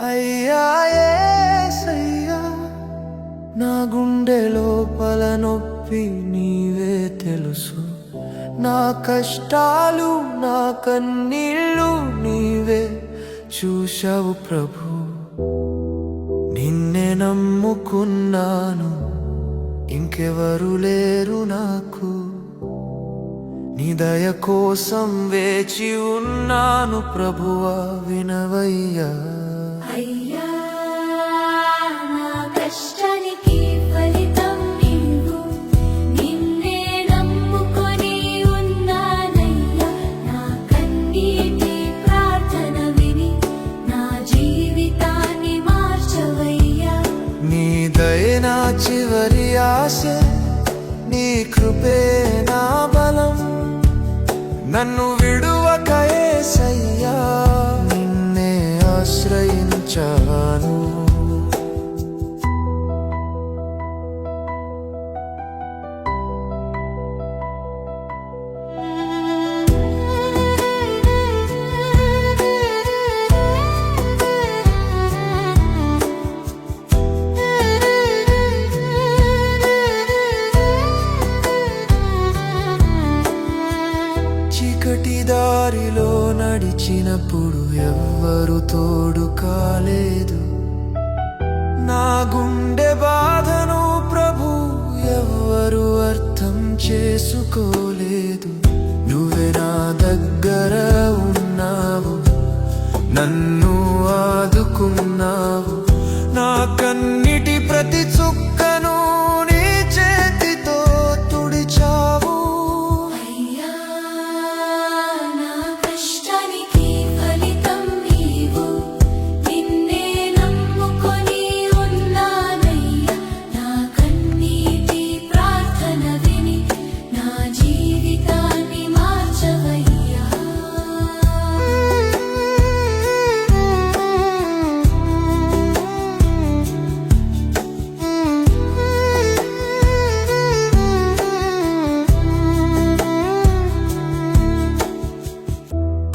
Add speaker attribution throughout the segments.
Speaker 1: అయ్యా యేసయ్యా, నా గుండె లోపల నొప్పి నీవే తెలుసు. నా కష్టాలు నా కన్నీళ్ళు నీవే చూశావు ప్రభు. నిన్నే నమ్ముకున్నాను, ఇంకెవరు లేరు నాకు. నీ దయ కోసం వేచి ఉన్నాను ప్రభువా, వినవయ్యా.
Speaker 2: అయ్యా నా కష్టానికి ఫలితం నీవు, నిన్నే నమ్ముకొని ఉన్నానయ్యా. నా కన్నీటి ప్రార్థన విని నా జీవితాన్ని మార్చవయ్యా.
Speaker 1: నీ దయ నా చివరి ఆశ, నీ కృపే నా బలం. నన్ను విడువక యేసయ్యా, నిన్నే ఆశ్రయించాను. చీకటి దారిలో నడిచినప్పుడు ఎవ్వరు తోడు కాలేదు. నా గుండె బాధను ప్రభు ఎవ్వరు అర్థం చేసుకోలేదు. నువ్వే నా దగ్గర ఉన్నావు, నన్ను ఆదుకున్నావు. నా కన్నిటి ప్రతి చుక్కను నీ చేతితో తుడిచావు.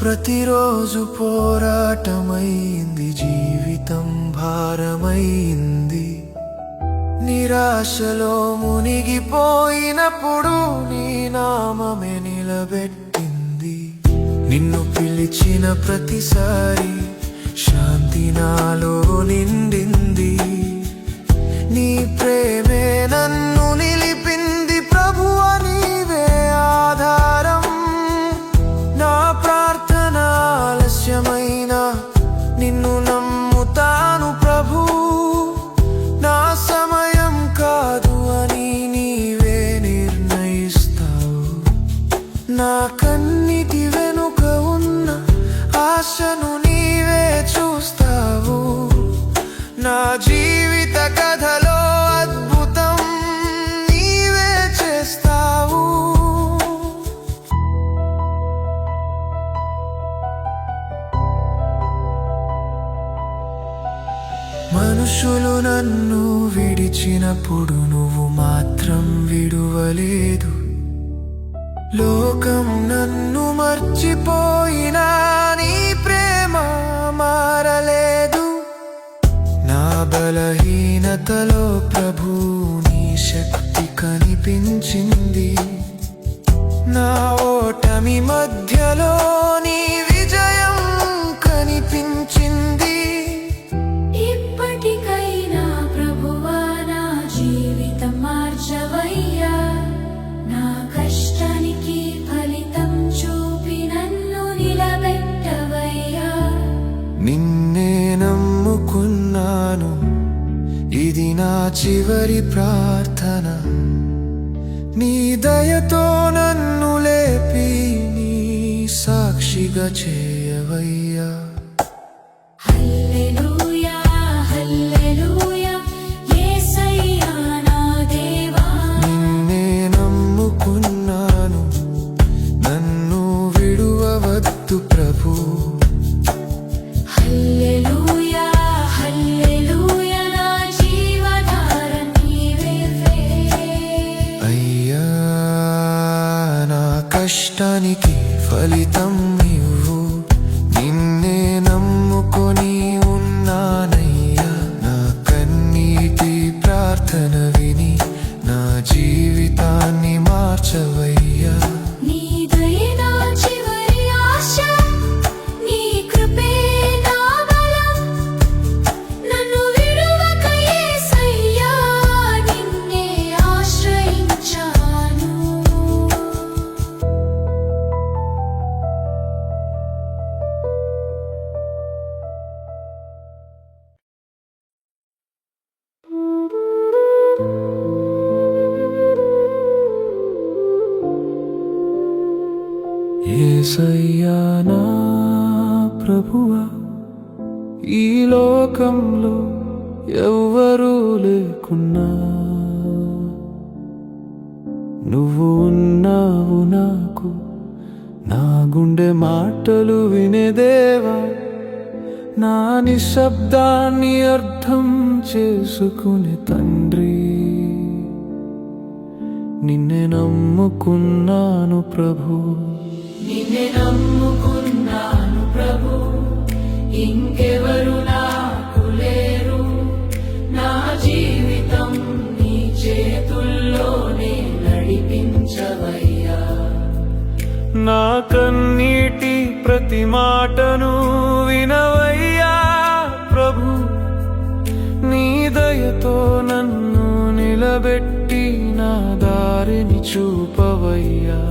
Speaker 1: ప్రతిరోజు పోరాటమైంది, జీవితం భారమైంది. నిరాశలో మునిగిపోయినప్పుడు నీ నామమే నిలబెట్టింది. నిన్ను పిలిచిన ప్రతిసారి శాంతి నాలో నిండింది. నీ ప్రేమే నన్ను నిలిపింది ప్రభువా, నీవే ఆధారం. నా ప్రార్థన ఆలస్యమైన నిన్ను నమ్ముతాను ప్రభు. నా సమయం కాదు అని నీవే నిర్ణయిస్తావు. నా కన్నిటి వెనుక ఉన్న ఆశను నీవే చూస్తావు. నా జీవిత కథలో అద్భుతం నీవే చేస్తావు. మనుషులు నన్ను విడిచినప్పుడు నువ్వు మాత్రం విడువలేదు. లోకం నన్ను మర్చిపోయినా నీ ప్రేమ మారలేదు. నా బలహీనతలో ప్రభు నీ శక్తి కనిపించింది. నా ఓటమి మధ్యలో నీ విజయం కనిపించింది.
Speaker 2: ఇప్పటికైనా ప్రభువా నా జీవితం మార్చవయ్యా. నా కష్టానికి ఫలితం చూపి నన్ను నిలబెట్టవయ్యా.
Speaker 1: నిన్నే నమ్ముకున్నాను, ఇది నా చివరి ప్రార్థన. నీ దయతో నన్ను లేపి నీ సాక్షిగా చేయవయ్యా.
Speaker 2: హల్లెలూయా హల్లెలూయా యేసయ్యా నా దేవా.
Speaker 1: నిన్నే నమ్ముకున్నాను, నన్ను విడువవద్దు ప్రభు.
Speaker 2: హల్లెలూయా హల్లెలూయా నా జీవధార నీవే.
Speaker 1: అయ్యా నా కష్టానికి ఫలితం నీవు, నిన్నే నమ్ముకొని ఉన్నాను. యేసయ్యా నా ప్రభువా, ఈ లోకంలో ఎవ్వరూ లేకున్నా నువ్వు ఉన్నావు నాకు. నా గుండె మాటలు వినేదేవా, నా నిశ్శబ్దాన్ని అర్థం చేసుకునే తండ్రి. నిన్నే నమ్ముకున్నాను ప్రభు,
Speaker 2: నిన్నే నమ్ముకున్నాను ప్రభు, ఇంకెవరు నాకు లేరు. నా జీవితం నీ చేతుల్లోనే నడిపించవయ్యా.
Speaker 1: నా కన్నీటి ప్రతి మాటను వినవయ్యా ప్రభు. నీ దయతో నన్ను నిలబెట్టి నా దారిని చూపవయ్యా.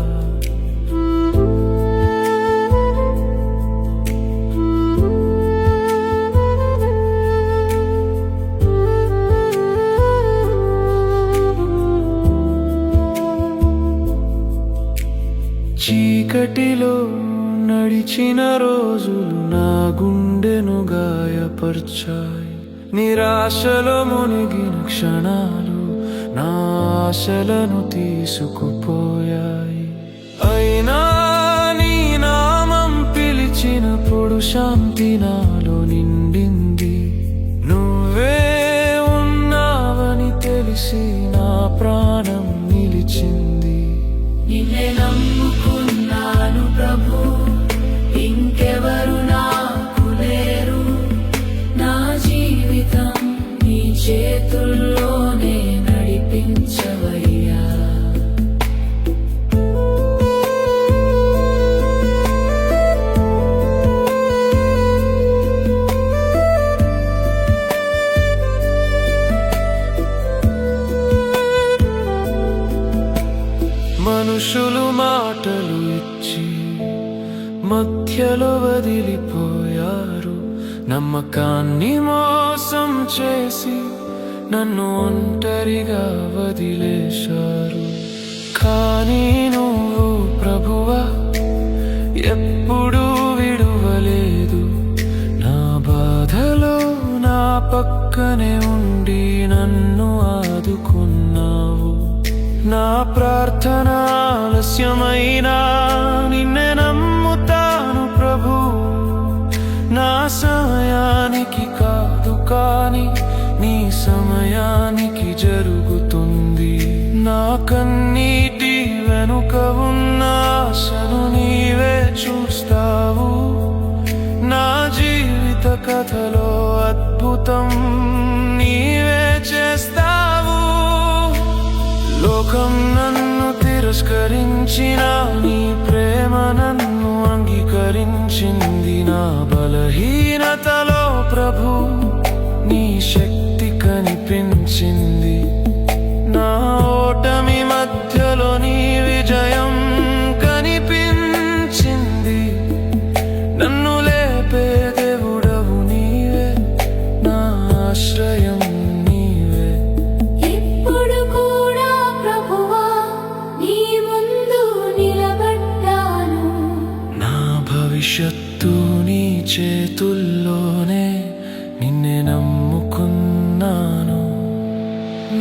Speaker 1: చీకటిలో నడిచిన రోజులు నా గుండెను గాయపర్చాయి. నిరాశలో మునిగిన క్షణాలు నా ఆశలను తీసుకుపోయాయి. అయినా నీ నామం పిలిచినప్పుడు శాంతి నాలో నిండింది. నువ్వే ఉన్నావని తెలిసి నా ప్రాణం నిలిచింది.
Speaker 2: నిన్నే నమ్ముకున్నాను ప్రభు, ఇంకెవరు నాకు లేరు. నా జీవితం నీ చేతుల్లోనే నడిపించవయ్యా.
Speaker 1: మనుషులు మాటలు ఇచ్చి మధ్యలో వదిలిపోయారు. నమ్మకాన్ని మోసం చేసి నన్ను ఒంటరిగా వదిలేశారు. కానీ నువ్వు ప్రభువా ఎప్పుడూ విడువలేదు. నా బాధలో నా పక్కనే ఉండి నన్ను ఆదుకున్నావు. నా ప్రార్థన ఆలస్యమైనా నిన్నే నమ్ముతాను ప్రభు. నా సమయానికి కాదు కానీ నీ సమయానికి జరుగుతుంది. నా కన్నీటి వెనుక ఉన్న ఆశను నీవే చూస్తావు. నా జీవిత కథలో అద్భుతం నీవే చేస్తావు. లోకం నన్ను తిరస్కరించిన నీ ప్రేమ నన్ను అంగీకరించింది. నా బలహీనతలో ప్రభు నీ శక్తి కనిపించింది. నా ఓటమి మధ్యలో నీ విజయం కనిపించింది. నన్ను లేపే దేవుడవు నీవే, నా ఆశ్రయం నీవే.
Speaker 2: ఇప్పుడు కూడా ప్రభువా నీ ముందు నిలబడ్డాను.
Speaker 1: నా భవిష్యత్తు నీ చేతుల్లోనే, నిన్నే నమ్ముకున్నాను.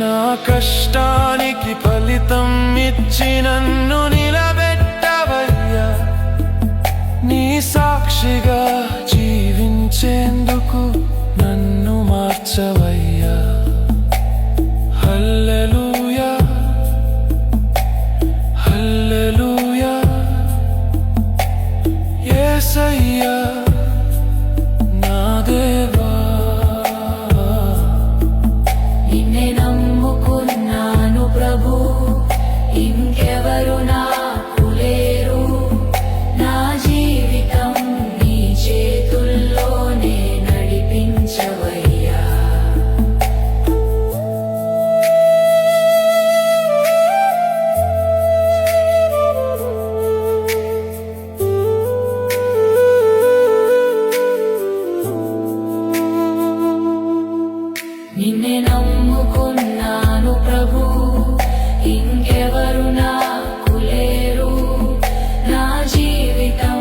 Speaker 1: నా కష్టానికి ఫలితం ఇచ్చి నన్ను నిలబెట్టవయ్యా. నీ సాక్షిగా జీవించేందుకు నన్ను మార్చవయ్యా. హల్లెలూయా, హల్లెలూయా, యేసయ్యా నా దేవా.
Speaker 2: నిన్నే నమ్ముకున్నాను ప్రభు, ఇంకెవరు నాకు లేరు. నా జీవితం నీ చేతుల్లోనే నడిపించవయ్యా. నిన్నే నమ్ముకున్నాను ప్రభు, ఇంకెవరు నాకు లేరు. నా జీవితం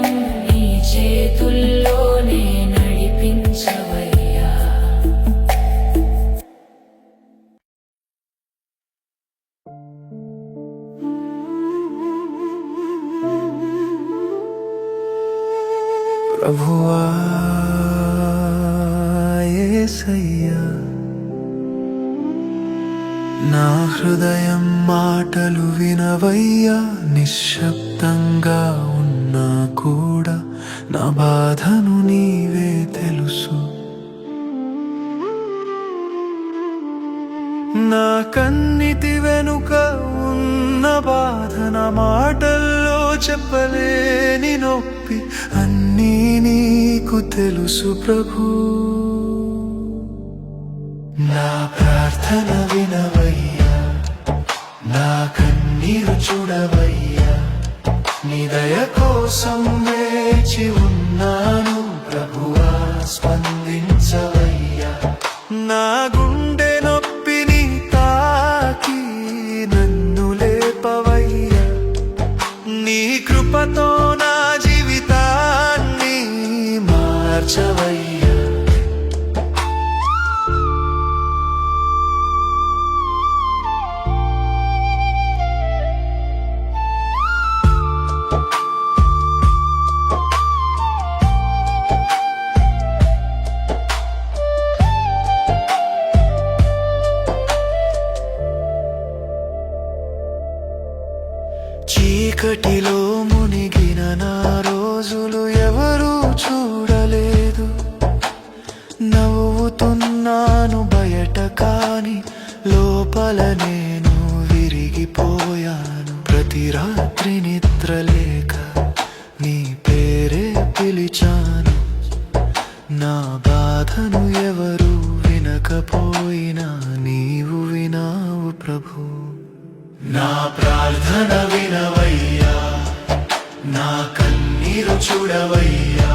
Speaker 1: ప్రభువా యేసయ్యా, నా హృదయం మాటలు వినవయ్యా. నిశ్శబ్దంగా ఉన్నా కూడా నా బాధను నీవే తెలుసు. నా కన్నిటి వెనుక ఉన్న బాధ నా మాటల్లో చెప్పలేని నొప్పి అన్నీ నీకు తెలుసు ప్రభు. నా ప్రార్థన వినవయ్యా, నా కన్నీరు చూడవయ్యా. నీ దయ కోసం వేచి ఉన్నాను ప్రభువా, స్పందించవయ్యా. నా గుండె నొప్పిని తాకి నన్ను లేపవయ్యా. నీ కృపతో నా జీవితాన్ని మార్చవయ్యా. చీకటిలో మునిగిన నా రోజులు ఎవరూ చూడలేదు. నవ్వుతున్నాను బయట కాని లోపల నేను విరిగిపోయాను. ప్రతి రాత్రి నిద్రలేక నీ పేరే పిలిచాను. నా బాధను ఎవరు వినకపోయినా నీవు వినావు ప్రభు. నా ప్రార్థన వినవయ్యా, నా కన్నీరు చూడవయ్యా.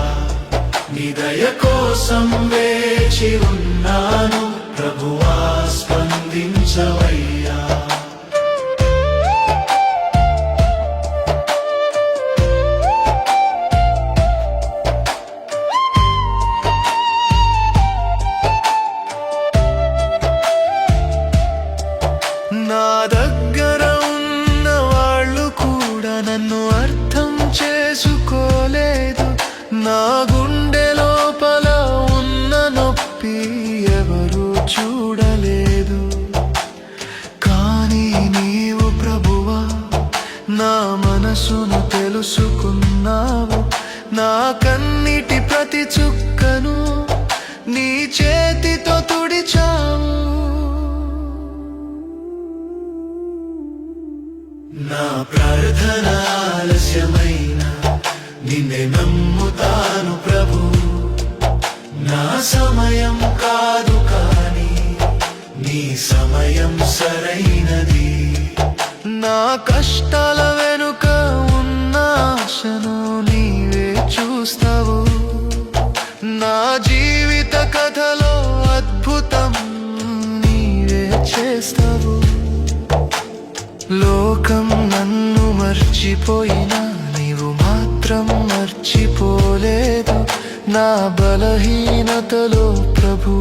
Speaker 1: నీ దయ కోసం వేచి ఉన్నాను ప్రభువా, స్పందించవయ్యా. నా దగ్గర ఉన్న వాళ్ళు కూడా నన్ను అర్థం చేసుకోలేదు. నా గుండె లోపల ఉన్న నొప్పి ఎవరు చూడలేదు. కానీ నీవు ప్రభువా నా మనసును తెలుసుకున్నావు. నా కన్నిటి ప్రతి చుక్కను నీ చేతితో తుడిచావు. నా ప్రార్థన ఆలస్యమైన నిన్నే నమ్ముతాను ప్రభు. నా సమయం కాదు కానీ నీ సమయం సరైనది. నా కష్టాల వెనుక ఉన్న ఆశను నీవే చూస్తావు. నా జీవిత కథలో అద్భుతం నీవే చేస్తావు. లోకం నన్ను మర్చిపోయినా నీవు మాత్రం మర్చిపోలేదు. నా బలహీనతలో ప్రభు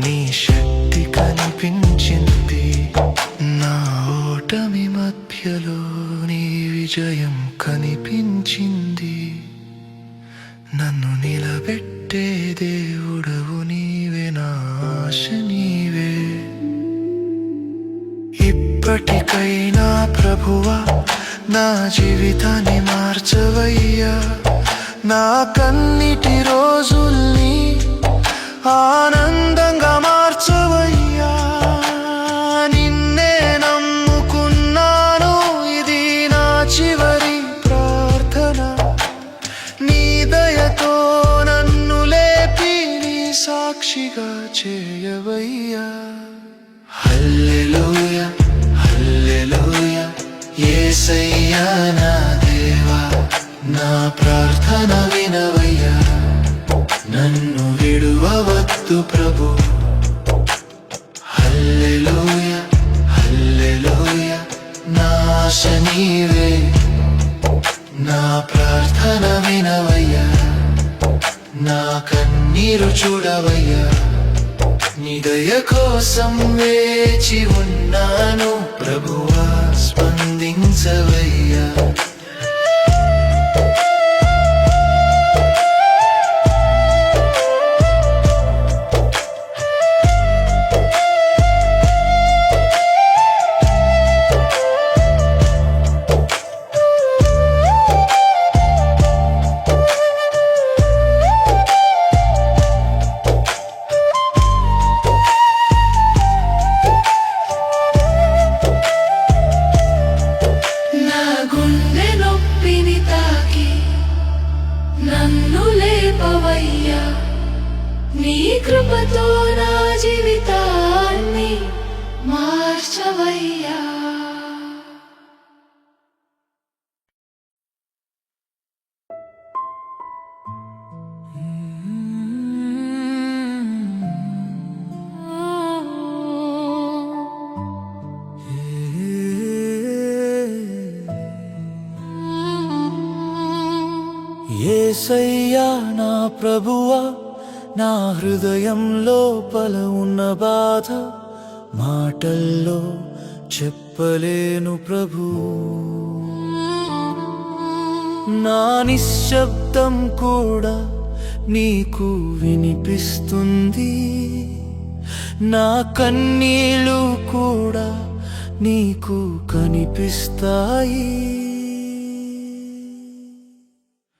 Speaker 1: నీ శక్తి కనిపించింది. నా ఓటమి మధ్యలో నీ విజయం కనిపించింది. నన్ను నిలబెట్టే దేవుడవు నీవే, నా ఆశ నీవే. ఇప్పటికైనా ప్రభువా నా జీవితాన్ని మార్చవయ్యా. నా కన్నిటి రోజుల్ని ఆనందంగా మార్చవయ్యా. నిన్నే నమ్ముకున్నాను, ఇది నా చివరి ప్రార్థన. నీ దయతో నన్ను లేపి నీ సాక్షిగా చేయవయ్యా. హల్లెలూయా హల్లెలూయా యేసయ్యా నా దేవా, నా ప్రార్థన వినవయ్యా. నన్ను విడువవద్దు ప్రభు. హల్లెలూయా హల్లెలూయా నా ఆశ నీవే. నా ప్రార్థన వినవయ్యా, నా కన్నీరు చూడవయ్యా. నీ దయ కోసం వేచి ఉన్నాను ప్రభువా, స్పందించవయ్యా.
Speaker 2: నా జీవితాన్ని మార్చవయ్యా.
Speaker 1: యేసయ్యా నా ప్రభువా, నా హృదయం లోపల ఉన్న బాధ మాటల్లో చెప్పలేను ప్రభు. నా నిశ్శబ్దం కూడా నీకు వినిపిస్తుంది, నా కన్నీళ్ళు కూడా నీకు కనిపిస్తాయి.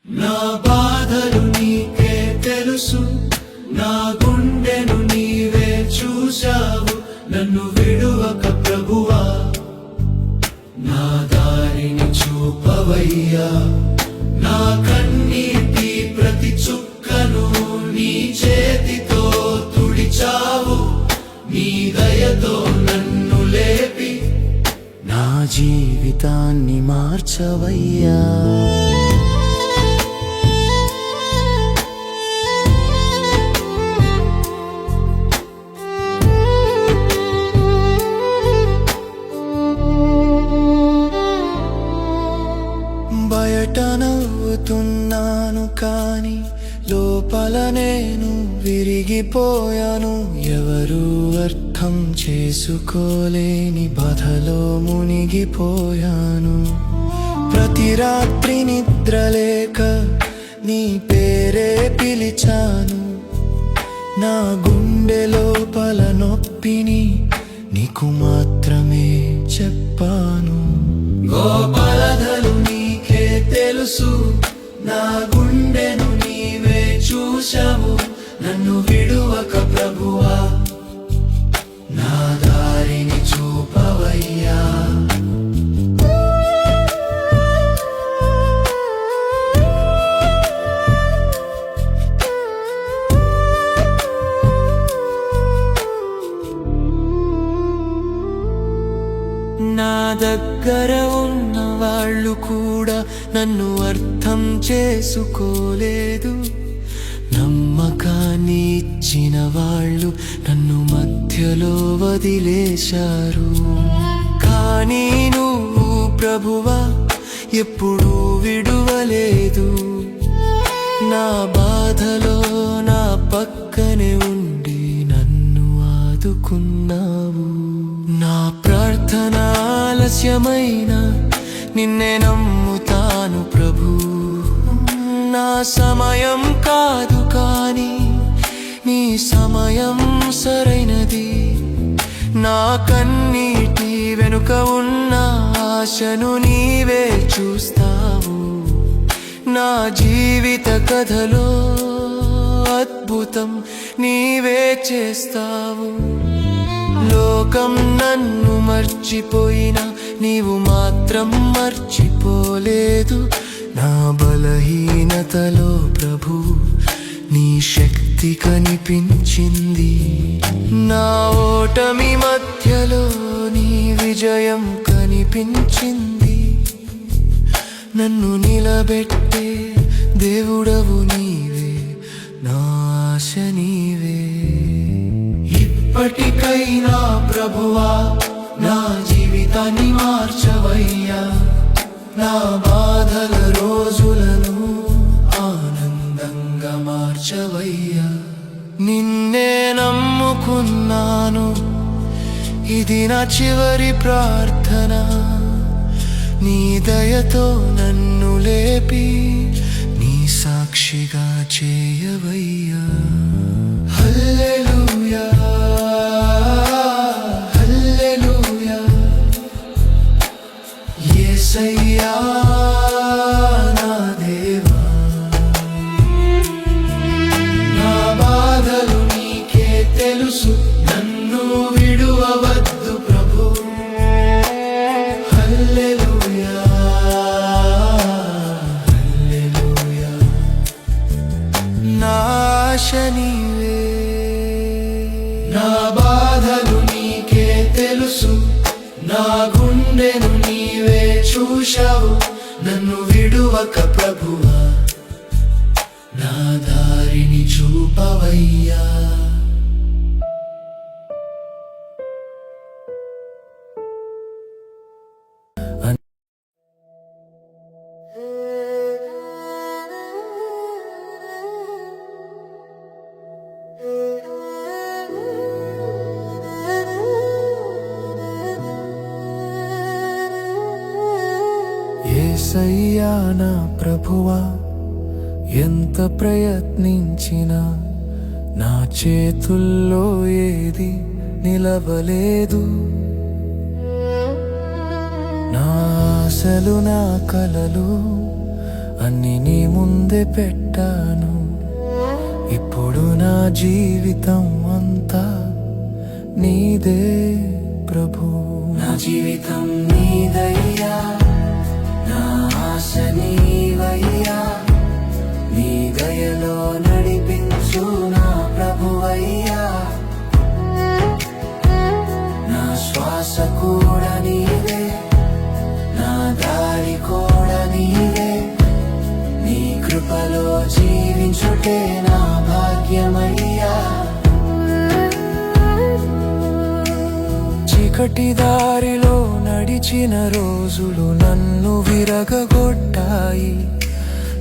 Speaker 1: నా బాధలు నీకే తెలుసు, నా గుండెను నీవే చూశావు. నన్ను విడువక ప్రభువా, నా దారిని చూపవయ్యా. నా కన్నీటి ప్రతి చుక్కను నీ చేతితో తుడిచావు. నీ దయతో నన్ను లేపి నా జీవితాన్ని మార్చవయ్యా. బయట నవ్వుతున్నాను కానీ లోపల నేను విరిగిపోయాను. ఎవరు అర్థం చేసుకోలేని బాధలో మునిగిపోయాను. ప్రతి రాత్రి నిద్రలేక నీ పేరే పిలిచాను. నా గుండె లోపల నొప్పిని నీకు మాత్రమే చెప్పాను. గోపాలధలు నీకే తెలుసు, నా గుండెను నీవే చూశావు. నన్ను విడువక ప్రభువా, నా దారిని చూపవయ్యా. నా దగ్గర ఉన్న వాళ్ళు కూడా నన్ను అర్థం చేసుకోలేదు. నమ్మకాన్ని ఇచ్చిన వాళ్ళు నన్ను మధ్యలో వదిలేశారు. కానీ నువ్వు ప్రభువా ఎప్పుడూ విడువలేదు. నా బాధలో నా పక్కనే ఉండి నన్ను ఆదుకున్నావు. నా ప్రార్థన ఆలస్యమైన నిన్నే నమ్ముతాను ప్రభు. నా సమయం కాదు కానీ నీ సమయం సరైనది. నా కన్నీటి వెనుక ఉన్న ఆశను నీవే చూస్తావు. నా జీవిత కథలో అద్భుతం నీవే చేస్తావు. లోకం నన్ను మర్చిపోయినా నీవు మాత్రం మర్చిపోలేదు. నా బలహీనతలో ప్రభు నీ శక్తి కనిపించింది. నా ఓటమి మధ్యలో నీ విజయం కనిపించింది. నన్ను నిలబెట్టే దేవుడవు నీవే, నా ఆశ నీవే. ఇప్పటికైనా ప్రభువా నా జీవితాన్ని మార్చవయ్యా. నా బాధల రోజులను ఆనందంగా మార్చవయ్యా. నిన్నే నమ్ముకున్నాను, ఇది నా చివరి ప్రార్థన. నీ దయతో నన్ను లేపి నీ సాక్షిగా చేయవయ్యా. హల్లెలూయా హల్లెలూయా యేసయ్యా నా దేవా. నా బాధలు నీకే తెలుసు, నన్ను విడువవద్దు ప్రభు. హల్లెలూయా హల్లెలూయా నా ఆశ నీవే. నా బాధలు నీకే తెలుసు, నా గుండెను నీవే చూశావు. నన్ను విడువక ప్రభువా, నా దారిని చూపవయ్యా. యేసయ్యా నా ప్రభువా, ఎంత ప్రయత్నించినా నా చేతుల్లో ఏది నిలవలేదు. నా ఆశలు నా కలలు అన్ని నీ ముందే పెట్టాను. ఇప్పుడు నా జీవితం అంతా నీదే ప్రభు. నా జీవితం నీదయ్యా, నా ఆశ నీవయ్యా. నీ దయలో నడిపించు నా ప్రభువయ్యా. నా శ్వాస కూడా నీవే, నా దారి కూడా నీవే. నీ కృపలో జీవించుటే నా భాగ్యమయ్యా. చీకటి దారిలో నడిచిన రోజులు నన్ను విరగగొట్టాయి.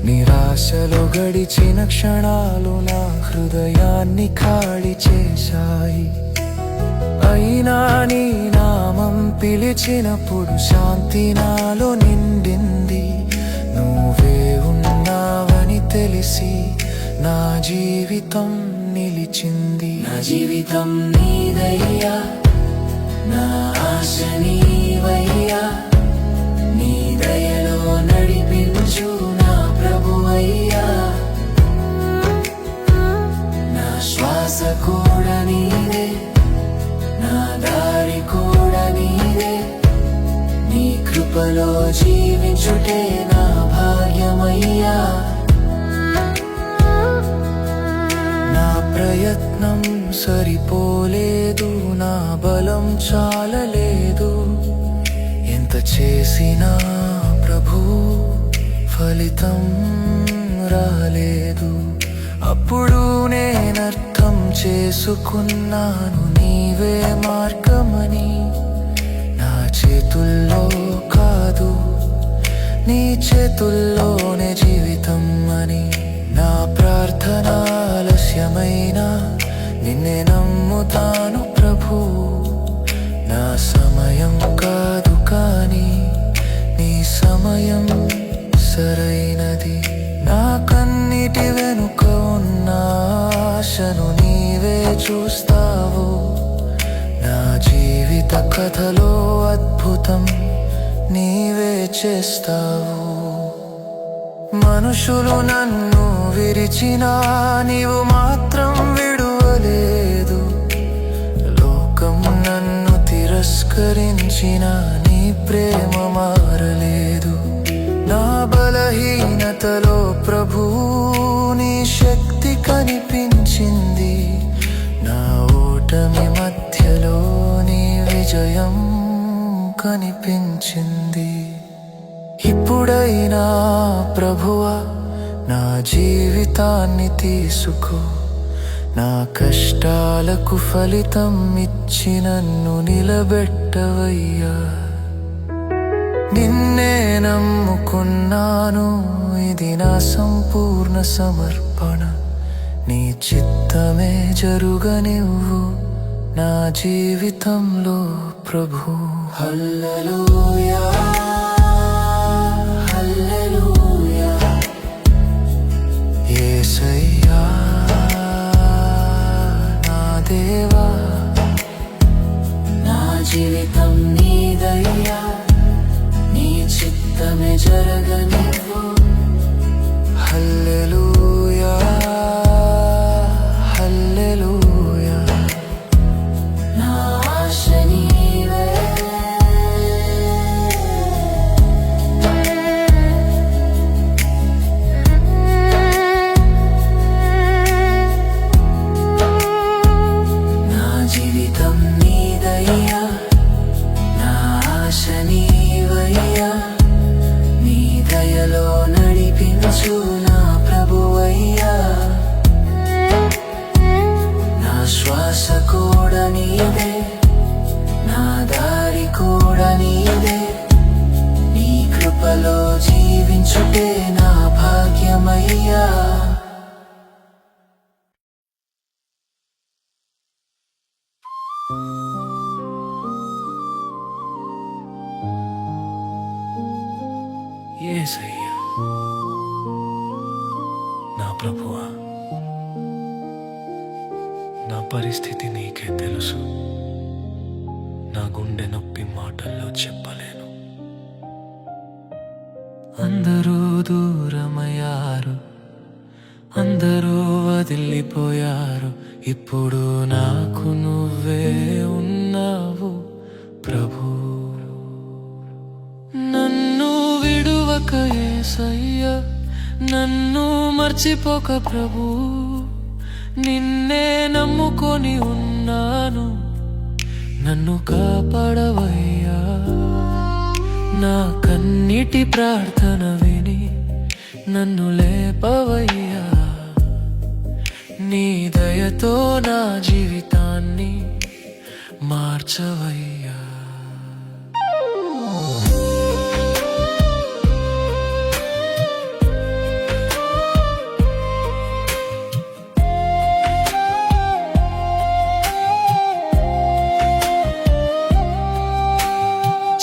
Speaker 1: నిరాశలో గడిచిన క్షణాలు నా హృదయాన్ని ఖాళీ చేశాయి. అయినా నీ నామం పిలిచినప్పుడు శాంతి నాలో నిండింది. నువ్వే ఉన్నావని తెలిసి నా జీవితం నిలిచింది. నా జీవితం నీదయ్యా, నా ఆశ నీవయ్యా. నీ దయలో నడిపించు నా ప్రభువయ్యా. నా శ్వాస కూడా నీదే, నా దారి కూడా నీదే. నీ కృపలో జీవించుటే నా భాగ్యమయ్యా. నా ప్రయత్నం సరిపోలేదు, నా బలం చాలలేదు. ఎంత చేసినా ప్రభు ఫలితం రాలేదు. అప్పుడు నేనర్థం చేసుకున్నాను నీవే మార్గమని. నా చేతుల్లో కాదు, నీ చేతుల్లోనే జీవితం అని. నా ప్రార్థన ఆలస్యమైనా నిన్నే నమ్ముతాను ప్రభు. నా సమయం కాదు కానీ నీ సమయం సరైనది. నా కన్నిటి వెనుక ఉన్న ఆశను నీవే చూస్తావు. నా జీవిత కథలో అద్భుతం నీవే చేస్తావు. మనుషులు నన్ను విరిచినా నీవు మాత్రం విడువలేదు. లోకం నన్ను తిరస్కరించిన నీ ప్రేమ మారలేదు. నా బలహీనతలో ప్రభు నీ శక్తి కనిపించింది. నా ఓటమి మధ్యలో నీ విజయం కనిపించింది. ఇప్పుడైనా ప్రభువా నా జీవితాన్ని తీసుకో. నా కష్టాలకు ఫలితం ఇచ్చి నన్ను నిలబెట్టవయ్యా. నిన్నే నమ్ముకున్నాను, ఇది నా సంపూర్ణ సమర్పణ. నీ చిత్తమే జరుగనివ్వు నా జీవితంలో ప్రభు. హల్లెలూయా, హల్లెలూయా. యేసయ్యా నా దేవా, నా జీవితం నీదయ్యా. నీ చిత్తమే జరగనివ్వు. హల్లెలూయా, హల్లెలూయా. నా ఆశ నీవే, నా కూడా నీదే, నా దారి కూడా నీదే. నీ కృపలో జీవించుటే నా భాగ్యమయ్యా. యేసయ్యా నా ప్రభువా, నా పరిస్థితి నీకే తెలుసు. నా గుండె నొప్పి మాటల్లో చెప్పలేను. అందరూ దూరమయ్యారు, అందరూ వదిలిపోయారు, ఇప్పుడు నాకు నువ్వే ఉన్నావు ప్రభు. నన్ను విడువక యేసయ్యా, నన్ను మర్చిపోక ప్రభు. నిన్నే నమ్ముకొని ఉన్నాను, నన్ను కాపాడవయ్యా. నా కన్నిటి ప్రార్థన విని నన్ను లేపవయ్యా. నీ దయతో నా జీవితాన్ని మార్చవయ్యా.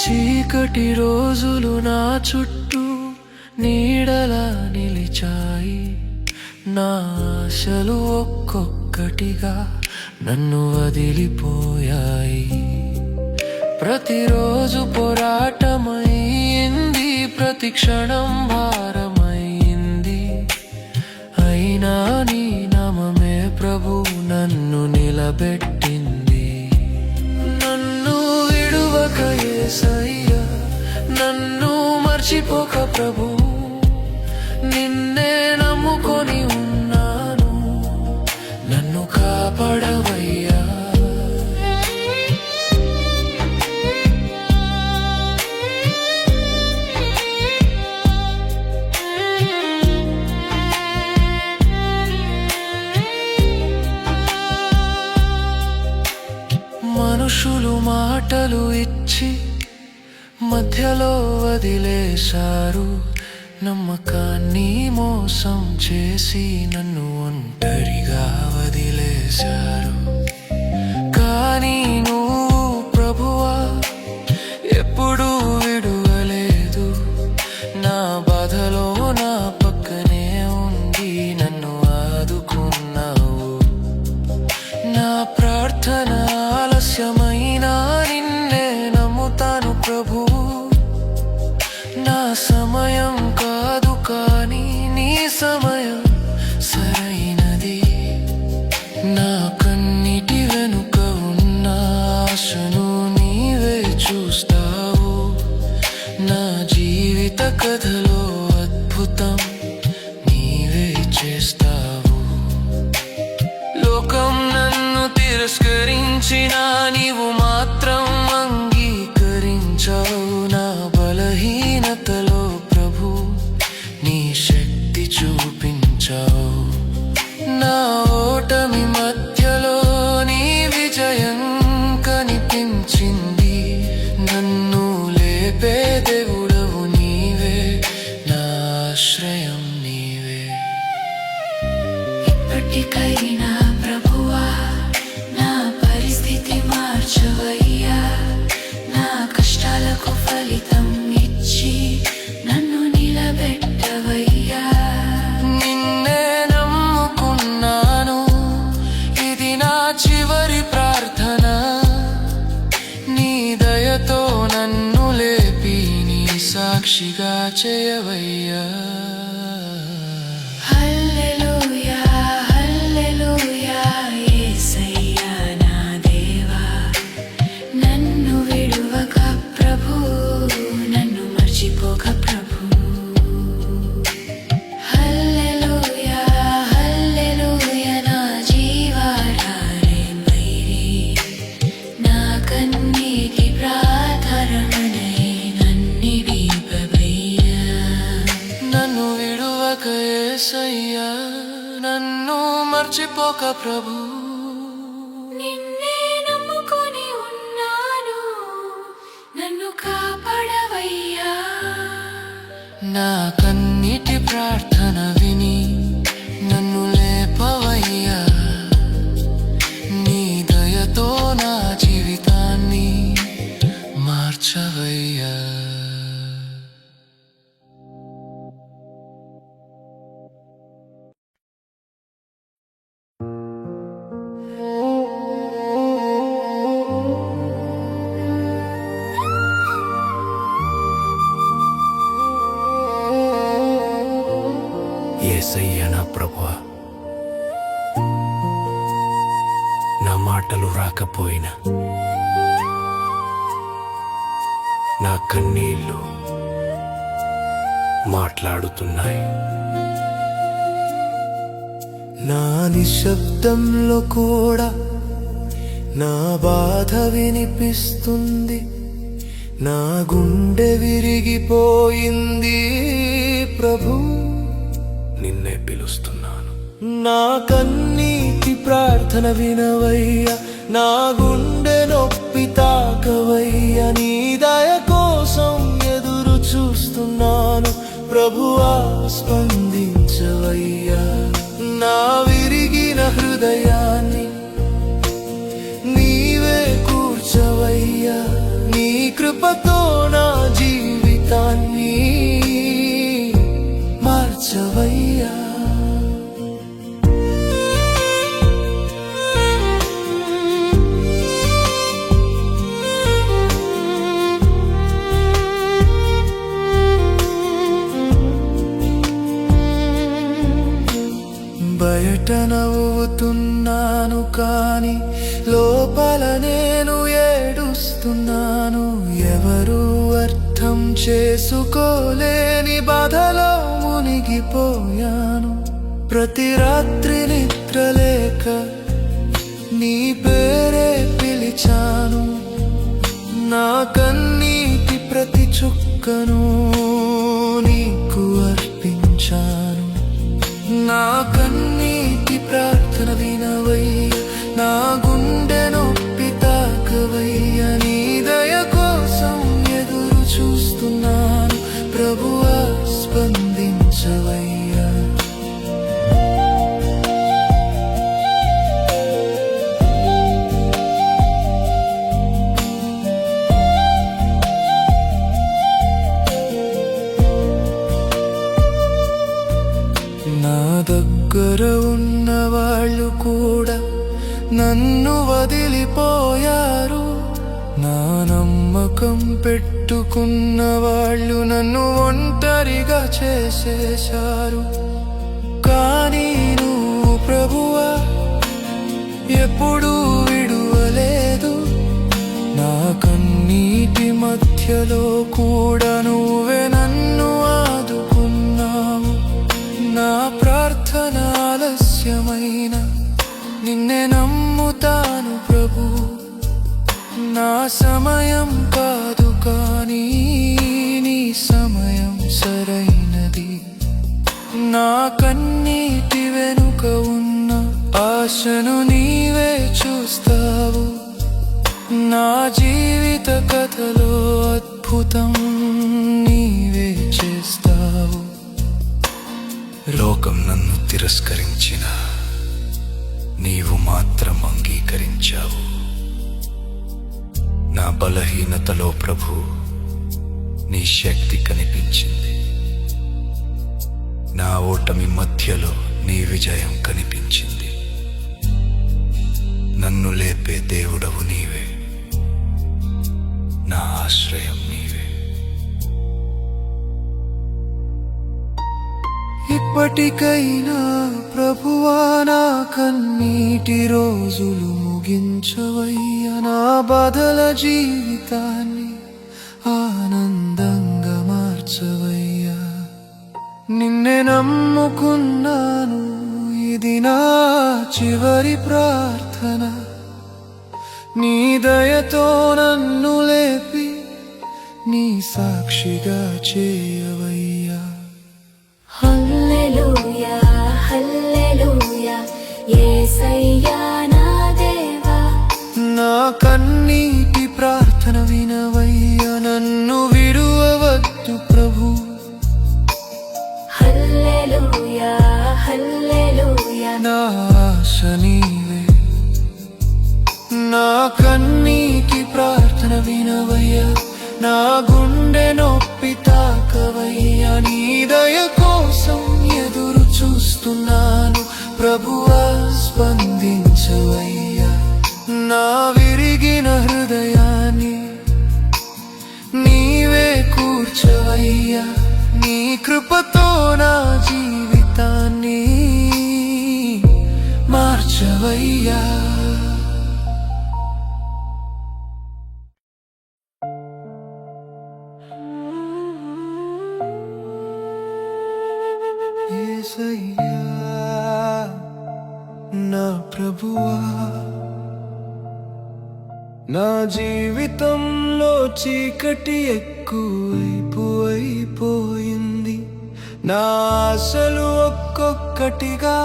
Speaker 1: చీకటి రోజులు నా చుట్టూ నీడలా నిలిచాయి. నా ఆశలు ఒక్కొక్కటిగా నన్ను వదిలిపోయాయి. ప్రతిరోజు పోరాటమైంది, ప్రతి క్షణం భారమైంది. అయినా నీ నామమే ప్రభు నన్ను నిలబెట్టింది. నన్ను విడువక యేసయ్యా, నన్ను మర్చిపోక ప్రభు. నిన్నే నమ్ముకొని ఉన్నాను, నన్ను కాపాడవయ్యా. మనుషులు మాటలు ఇచ్చి మధ్యలో వదిలేశారు. నమ్మకాన్ని మోసం చేసి నన్ను ఒంటరిగా వదిలేశారు. కానీ నువ్వు ప్రభువా ఎప్పుడూ విడువలేదు. నా బాధలో నా పక్కనే ఉండి నన్ను ఆదుకున్నావు. నా ప్రార్థన ఆలస్యమైనా నిన్నే నమ్ముతాను ప్రభు. నా సమయం కాదు కానీ నీ సమయం సరైనది. నా కన్నిటి వెనుక ఉన్న ఆశను నీవే చూస్తావు. నా జీవిత కథలో అద్భుతం నీవే చేస్తావు. లోకం నన్ను తిరస్కరించినా నీవు మాత్రం అంగీకరించావు. నా బలహీనతలో ప్రభు నీ శక్తి చూపించావు. నా ఓటమి మధ్యలో నీ విజయం కనిపించింది. నన్ను లేపే దేవుడవు నీవే, నా ఆశ్రయం నీవే.
Speaker 2: ఇప్పటికైనా ప్రభువా నా పరిస్థితి మార్చవయ్యా. నా కష్టాలకు ఫలితం ఇచ్చి నన్ను నిలబెట్టవయ్యా.
Speaker 1: నిన్నే నమ్ముకున్నాను, ఇది నా చివరి ప్రార్థన. నీ దయతో నన్ను లేపి నీ సాక్షిగా చేయవయ్యా.
Speaker 2: హల్లెలూయా హల్లెలూయా యేసయ్యా నా దేవా. నన్ను విడువక ప్రభు, నన్ను మర్చిపోక ప్రభు. హల్లెలూయా హల్లెలూయా నా జీవాధారే మైరి. నా కన్నీటి ప్రార్థననే నన్నిడిపవయ్యా.
Speaker 1: నన్ను విడువక యేసయ్యా, నన్ను మర్చిపోక ప్రభు.
Speaker 2: నిన్నే
Speaker 1: ప్రార్థన విని నన్ను లేపవయ్యా. నీ దయతో నా జీవితాన్ని మార్చవయ్యా.
Speaker 3: యేసయ్య నా ప్రభువా, నా మాటలు రాకపోయినా నా కన్నీళ్ళు మాట్లాడుతున్నాయి.
Speaker 1: నా నిశ్శబ్దంలో కూడా నా బాధ వినిపిస్తుంది. నా గుండె విరిగిపోయింది ప్రభు,
Speaker 3: నిన్నే పిలుస్తున్నాను.
Speaker 1: నా కన్నీటి ప్రార్థన వినవయ్యా. నా గుండె నొప్పి తాకవయ్యా. నీ దయ కోసం ఎదురు చూస్తున్నాను ప్రభువా, స్పందించవయ్యా. నా విరిగిన హృదయాన్ని నీవే కూర్చవయ్యా. నీ కృపతో నా జీవితాన్ని మార్చవయ్యా. బయట నవ్వుతున్నాను కానీ లోపల నేను ఏడుస్తున్నాను. ఎవరు అర్థం చేసుకోలేని బాధలో మునిగిపోయాను. ప్రతి రాత్రి నిద్రలేక నీ పేరే పిలిచాను. నా కన్నీటి ప్రతి చుక్కను నీకు అర్పించాను. నా కన్నీటి ప్రార్థన వినవయ్యా. నా గుండె నొప్పి తాకవయ్యా. నీ దయ కోసం ఎదురు చూస్తున్నాను ప్రభువా, స్పందించవయ్యా. నా దగ్గర ఉన్న వాళ్ళు కూడా నన్ను వదిలిపోయారు. నా నమ్మకం పెట్టుకున్న వాళ్ళు నన్ను ఒంటరిగా చేసేశారు. కానీ నువ్వు ప్రభువా ఎప్పుడూ విడువలేదు. నా కన్నీటి మధ్యలో కూడా నువ్వే నన్ను ఆదుకున్నావు. నా ప్రార్థన ఆలస్యమైన నిన్నే నమ్ముతాను ప్రభు. నా సమయం కాదు కానీ నీ సమయం సరైనది. నా కన్నీటి వెనుక ఉన్న ఆశను నీవే చూస్తావు. నా జీవిత కథలో అద్భుతం నీవే చేస్తావు.
Speaker 3: లోకం నన్ను తిరస్కరించిన నీవు మాత్రం అంగీకరించావు. నా బలహీనతలో ప్రభు నీ శక్తి కనిపించింది. నా ఓటమి మధ్యలో నీ విజయం కనిపించింది. నన్ను లేపే దేవుడవు నీవే, నా ఆశ్రయం నీవే.
Speaker 1: ఇప్పటికైనా ప్రభువా నా కన్నీటి రోజులు ముగించవయ్యా. నా బాధల జీవితాన్ని ఆనందంగా మార్చవయ్యా. నిన్నే నమ్ముకున్నాను, ఇది నా చివరి ప్రార్థన. నీ దయతో నన్ను లేపి నీ సాక్షిగా చేయవయ్యా.
Speaker 2: హల్లెలూయా హల్లెలూయా యేసయ్యా నా దేవా.
Speaker 1: నా కన్నీటి ప్రార్థన వినవయ్యా. నన్ను విడువవద్దు ప్రభు.
Speaker 2: హల్లెలూయా
Speaker 1: నా కన్నీటి ప్రార్థన వినవయ్యా, నా గుండె నొప్పి తాకవయ్యా. నీ దయ కోసం ఎదురు చూస్తున్నాను ప్రభువా, స్పందించవయ్యా. నా విరిగిన హృదయాన్ని నీవే కూర్చవయ్యా, నీ కృపతో నా జీవితాన్ని మార్చవయ్యా. యేసయ్యా నా ప్రభువా, నా జీవితంలో చీకటి ఎక్కువైపోయింది. నా ఆశలు ఒక్కొక్కటిగా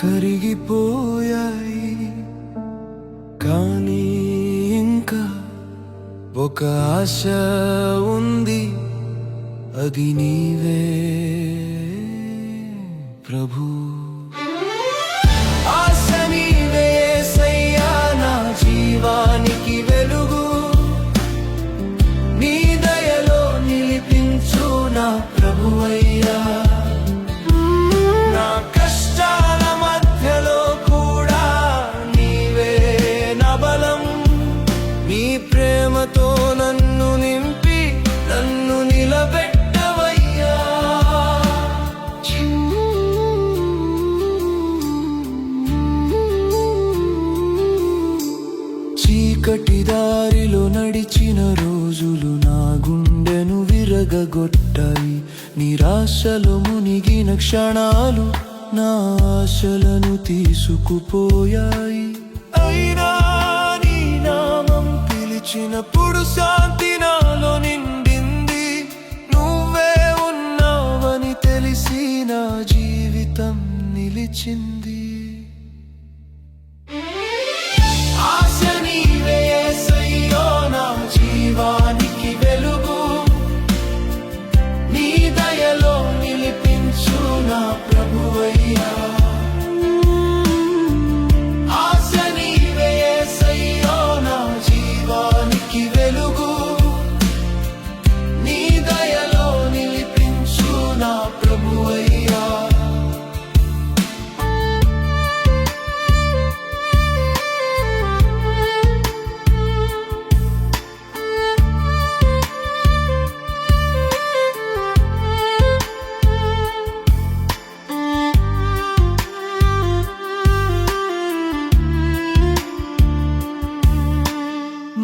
Speaker 1: కరిగిపోయాయి. కానీ ఇంకా ఒక ఆశ ఉంది, అది నీవే ప్రభు. ఆశ నీవే యేసయ్యా, నా జీవానికి వెలుగు. నీ దయలో నిలిపించు నా ప్రభువయ్యా. నా కష్టాల మధ్యలో కూడా నీవే నా బలం. నీ ప్రేమతో నన్ను నింపి నన్ను నిలబెట్టవయ్యా. చీకటి దారిలో నడిచిన రోజులు నా గుండెను విరగగొట్టాయి. నిరాశలో మునిగిన క్షణాలు నా ఆశలను తీసుకుపోయాయి. అయినా నీ నామం పిలిచినప్పుడు శాంతి నాలో నిండింది. నువ్వే ఉన్నావని తెలిసి నా జీవితం నిలిచింది. ఆశ నీవే యేసయ్యా, నా జీవానికి వెలుగు. నీ దయలో నిలిపించు నా ప్రభువయ్యా. ఆశ నీవే యేసయ్యా, నా జీవానికి వెలుగు. నీ దయలో నిలిపించు నా ప్రభువయ్యా.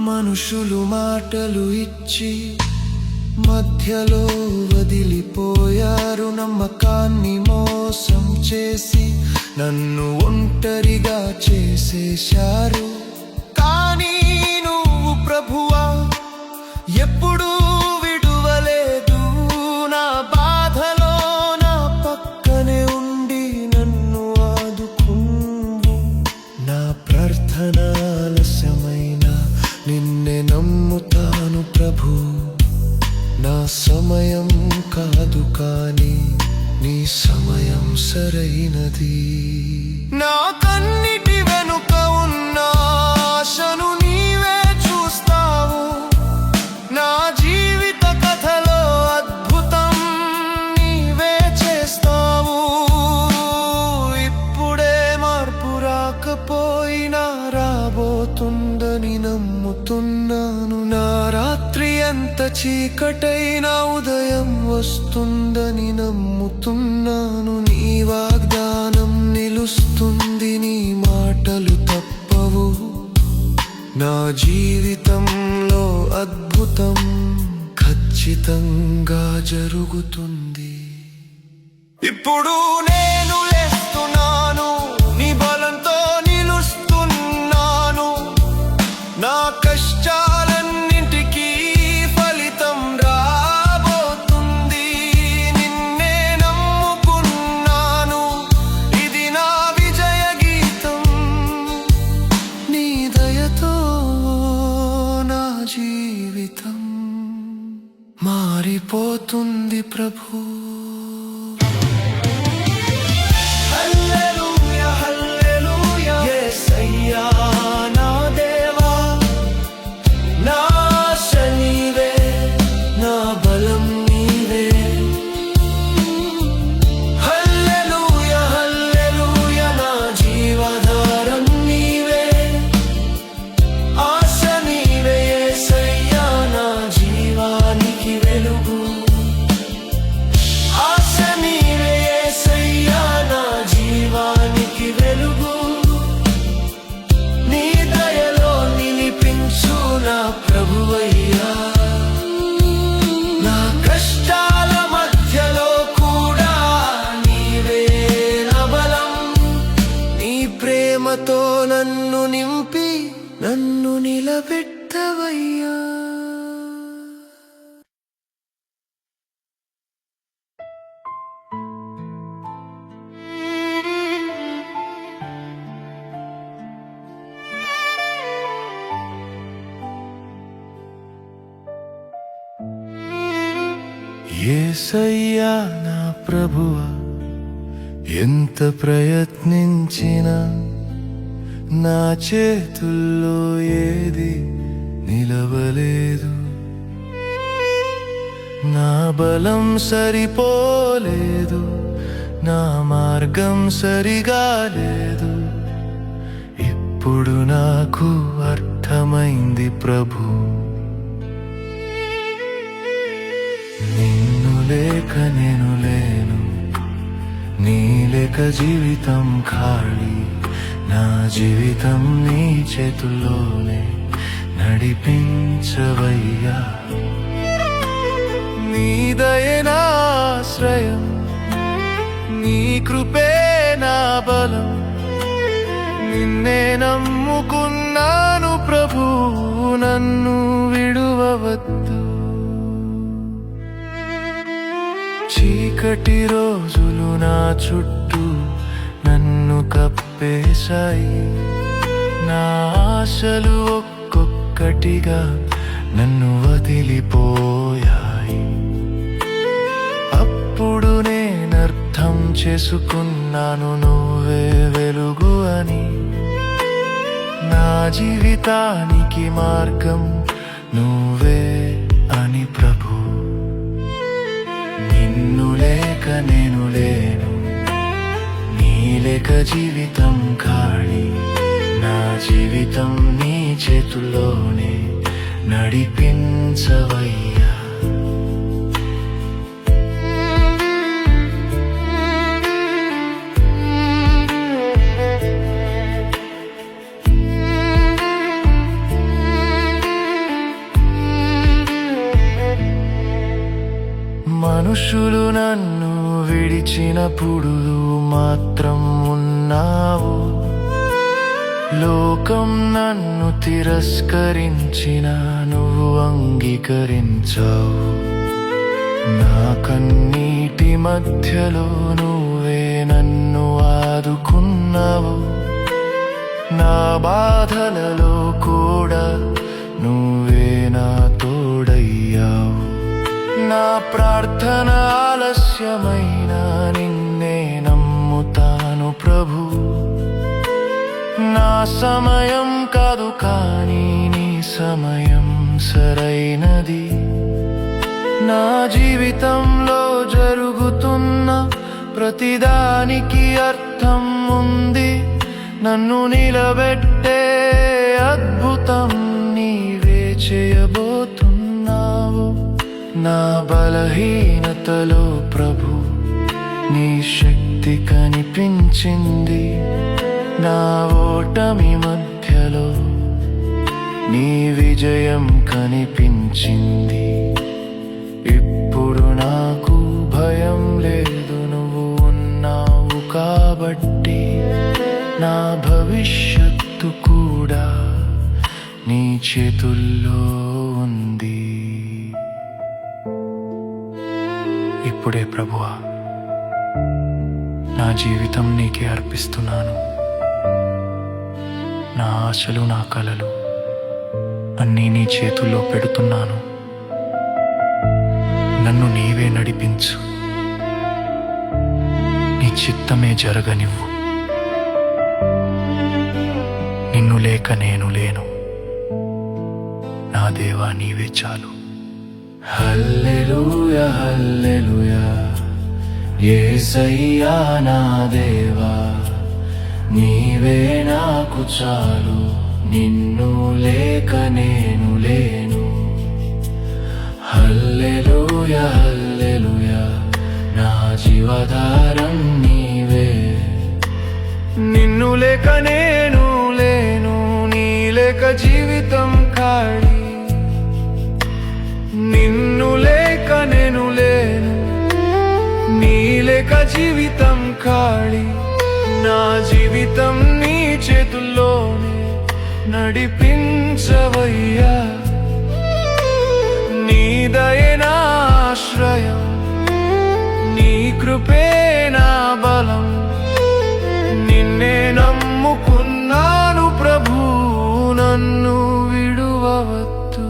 Speaker 1: మనుషులు మాటలు ఇచ్చి మధ్యలో వదిలిపోయారు. నమ్మకాన్ని మోసం చేసి నన్ను ఒంటరిగా చేసేశారు. కానీ నువ్వు ప్రభువా ఎప్పుడూ విడువలేదు. నా బాధలో నా పక్కనే ఉండి నన్ను ఆదుకుంవు. నా ప్రార్థన ఆలస్యమైన నిన్నే నమ్ముతాను ప్రభు. నా సమయం కాదు కానీ నీ సమయం సరైనది. నా కన్నిటి వెనుక ఉన్న ఆశను నీవే చూస్తావు. నా జీవిత కథలో అద్భుతం నీవే చేస్తావు. ఇప్పుడే మార్పు రాకపోయినా రాబోతుందని నమ్ముతున్నాను. నా రాత్రి ఎంత చీకటైనా ఉదయం వస్తుందని నమ్ముతున్నాను. నీ వాగ్దానం నిలుస్తుంది, నీ మాటలు తప్పవు. నా జీవితంలో అద్భుతం ఖచ్చితంగా జరుగుతుంది. ఇప్పుడు నేను లేస్తున్నాను, నీ బలంతో నిలుస్తున్నాను. నా కష్టాలన్నింటికీ ఫలితం రాబోతుంది. నిన్నే నమ్ముకున్నాను, ఇది నా విజయ గీతం. నీ దయతో నా జీవితం మారిపోతుంది ప్రభు. హల్లెలూయా హల్లెలూయా యేసయ్యా నా నన్ను నిలబెట్టవయ్యా. యేసయ్యా నా ప్రభువా, ఎంత ప్రయత్నించినా నా చేతుల్లో ఏది నిలవలేదు. నా బలం సరిపోలేదు, నా మార్గం సరిగా లేదు. ఇప్పుడు నాకు అర్థమైంది ప్రభు, నిన్ను లేక నేను లేను, నీ లేక జీవితం ఖాళీ. నా జీవితం నీ చేతుల్లోనే నడిపించవయ్యా. నీ దయే నా ఆశ్రయం, నీ కృపే నా బలం. నిన్నే నమ్ముకున్నాను ప్రభు, నన్ను విడువవద్దు. చీకటి రోజులు నా చుట్టూ నన్ను కప్పేశాయి, నా ఆశలు ఒక్కొక్కటిగా నన్ను వదిలిపోయాయి. అప్పుడు నేనర్థం చేసుకున్నాను నువ్వే వెలుగు అని. నా జీవితానికి మార్గం నువ్వే అని ప్రభు. నిన్ను లేక నేను లేను, నీ లేక జీవితం ఖాళీ. నా జీవితం నీ చేతుల్లోనే నడిపించవయ్యా. మనుషులు నన్ను విడిచినప్పుడు మాత్రం ఉన్నావు, లోకం నన్ను తిరస్కరించిన నువ్వు అంగీకరించావు. నా కన్నీటి మధ్యలో నువ్వే నన్ను ఆదుకున్నావు, నా బాధలలో కూడా నువ్వే నా తోడయ్యావు. నా ప్రార్థన ఆలస్యమైన నిన్నే నమ్ముతాను ప్రభు. నా సమయం కాదు కానీ నీ సమయం సరైనది. నా జీవితంలో జరుగుతున్న ప్రతిదానికి అర్థం ఉంది. నన్ను నిలబెట్టే అద్భుతం నీవే చేయబోతున్నావు. నా బలహీనతలో ప్రభు నీ శక్తి కనిపించింది. నా ఓటమి మధ్యలో నీ విజయం కనిపించింది. ఇప్పుడు నాకు భయం లేదు, నువ్వు ఉన్నావు కాబట్టి. నా భవిష్యత్తు కూడా నీ చేతుల్లో ఉంది. ఇప్పుడే ప్రభువా, నా జీవితం నీకే అర్పిస్తున్నాను. నా ఆశలు, నా కలలు అన్నీ నీ చేతుల్లో పెడుతున్నాను. నన్ను నీవే నడిపించు, నీ చిత్తమే జరగనివ్వు. నిన్ను లేక నేను లేను, నా దేవా నీవే చాలు. హల్లెలూయా హల్లెలూయా, యేసయ్యా నా దేవా నీవే నాకు చాలు. నిన్ను లేక నేను లేను. హల్లెలూయా హల్లెలూయా, నా జీవాధారం నీవే. నిన్ను లేక నేను లేను, నీ లేక జీవితం ఖాళీ. నిన్ను లేక నేను లేను, నీ లేక జీవితం ఖాళీ. నా జీవితం నీ చేతుల్లోనే నడిపించవయ్యా నీ దయే నా ఆశ్రయం నీ కృపే నా బలం నిన్నే నమ్ముకున్నాను ప్రభు నన్ను విడువవద్దు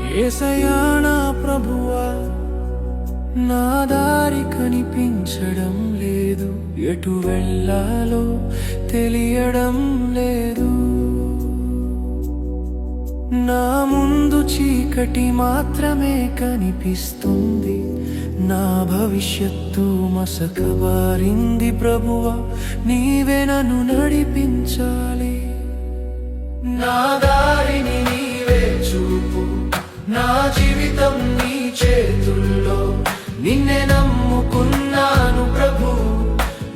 Speaker 1: యేసయ్యా నా ప్రభువా నా దారి కనిపించడం లేదు ఎటు వెళ్ళాలో తెలియడం లేదు నా ముందు చీకటి మాత్రమే కనిపిస్తుంది నా భవిష్యత్తు మసకబారింది ప్రభువా నీవే నన్ను నడిపించాలి నా దారిని నీవే చూపు నా జీవితం నీ చేతుల్లో నిన్నే నమ్ముకున్నాను ప్రభు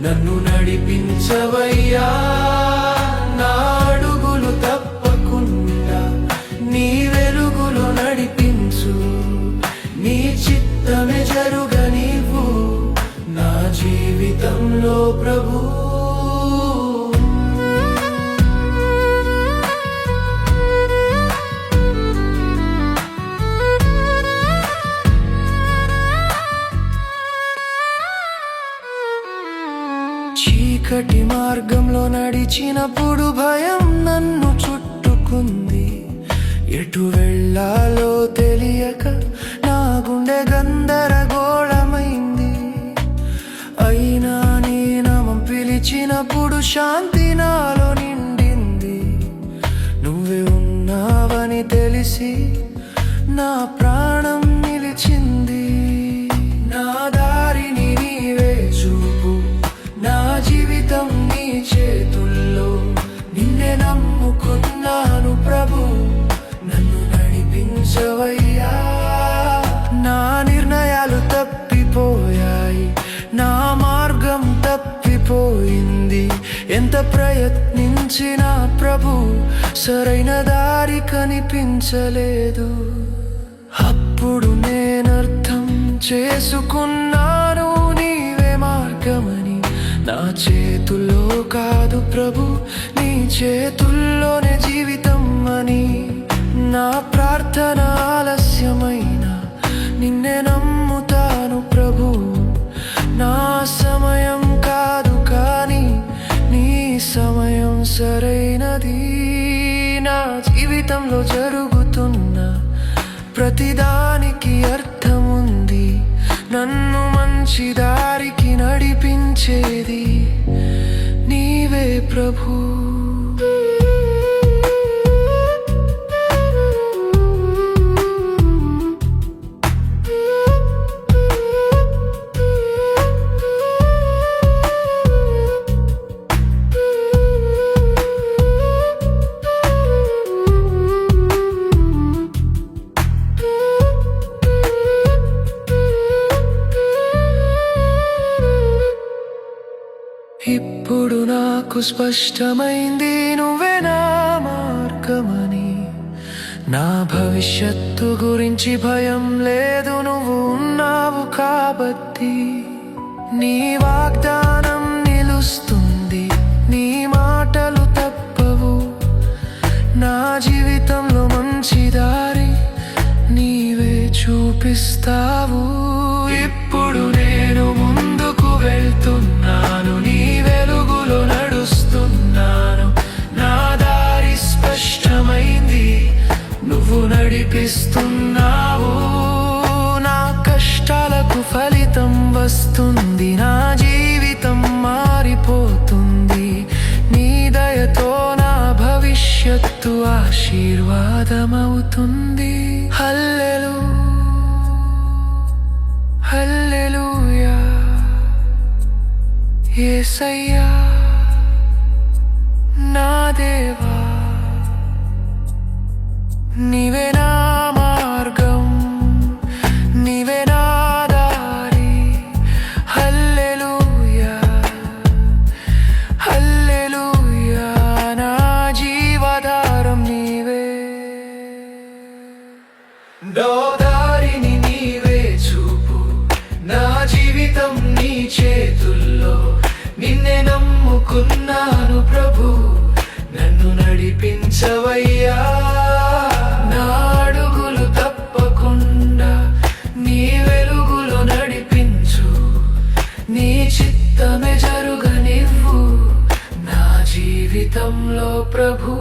Speaker 1: నన్ను నడిపించవయ్యా నా అడుగులు తప్పకుండా నీ వెలుగులో నడిపించు నీ చిత్తమే జరుగనివ్వు నా జీవితంలో ప్రభు చీకటి మార్గంలో నడిచినప్పుడు భయం నన్ను చుట్టుకుంది ఎటు వెళ్ళాలో తెలియక నా గుండె గందరగోళమైంది అయినా నీ నామం పిలిచినప్పుడు శాంతి నాలో నిండింది నువ్వే ఉన్నావని తెలిసి నా ప్రాణం నిలిచింది నా దారిని నీవే చూపు నా జీవితం నీ చేతుల్లో నిన్నే నమ్ముకున్నాను ప్రభు నన్ను నడిపించవయ్యా నా నిర్ణయాలు తప్పిపోయాయి నా మార్గం తప్పిపోయింది ఎంత ప్రయత్నించినా ప్రభు సరైన దారి కనిపించలేదు అప్పుడు నేనర్థం చేసుకున్నాను నీవే మార్గమని నా చేతుల్లో కాదు ప్రభు నీ చేతుల్లోనే జీవితం అని నా ప్రార్థన ఆలస్యమైన నిన్నే నమ్ముతాను ప్రభు నా సమయం కాదు కానీ నీ సమయం సరైనది నా జీవితంలో జరుగుతున్న ప్రతిదానికి అర్థముంది నన్ను మంచి దారికి నడిపించేది నీవే ప్రభు ఇప్పుడు నాకు స్పష్టమైంది నువ్వే నా మార్గమని నా భవిష్యత్తు గురించి భయం లేదు నువ్వు ఉన్నావు కాబట్టి నీ వాగ్దానం నిలుస్తుంది నీ మాటలు తప్పవు నా జీవితంలో మంచి దారి నీవే చూపిస్తావు ఇప్పుడు నేను ముందుకు వెళ్తున్నాను నీ వెలుగులో నడుస్తున్నాను నా దారి స్పష్టమైంది నువ్వు నడిపిస్తున్నావు నా కష్టాలకు ఫలితం వస్తుంది నా జీవితం మారిపోతుంది నీ దయతో నా భవిష్యత్తు ఆశీర్వాదమవుతుంది హల్లెలూయా యేసయ్యా నా దేవా, నీవే నా మార్గం, నీవే నా దారి. హల్లెలూయా హల్లెలూయా, నా జీవధారం నీవే. దారిని నీవే చూపు, నా జీవితం నీ చేతుల్లో. నిన్నే నమ్ముకున్నాను ప్రభు, నన్ను నడిపించవయ్యా. నా అడుగులు తప్పకుండా నీ వెలుగులో నడిపించు, నీ చిత్తమే జరుగనివ్వు నా జీవితంలో ప్రభు.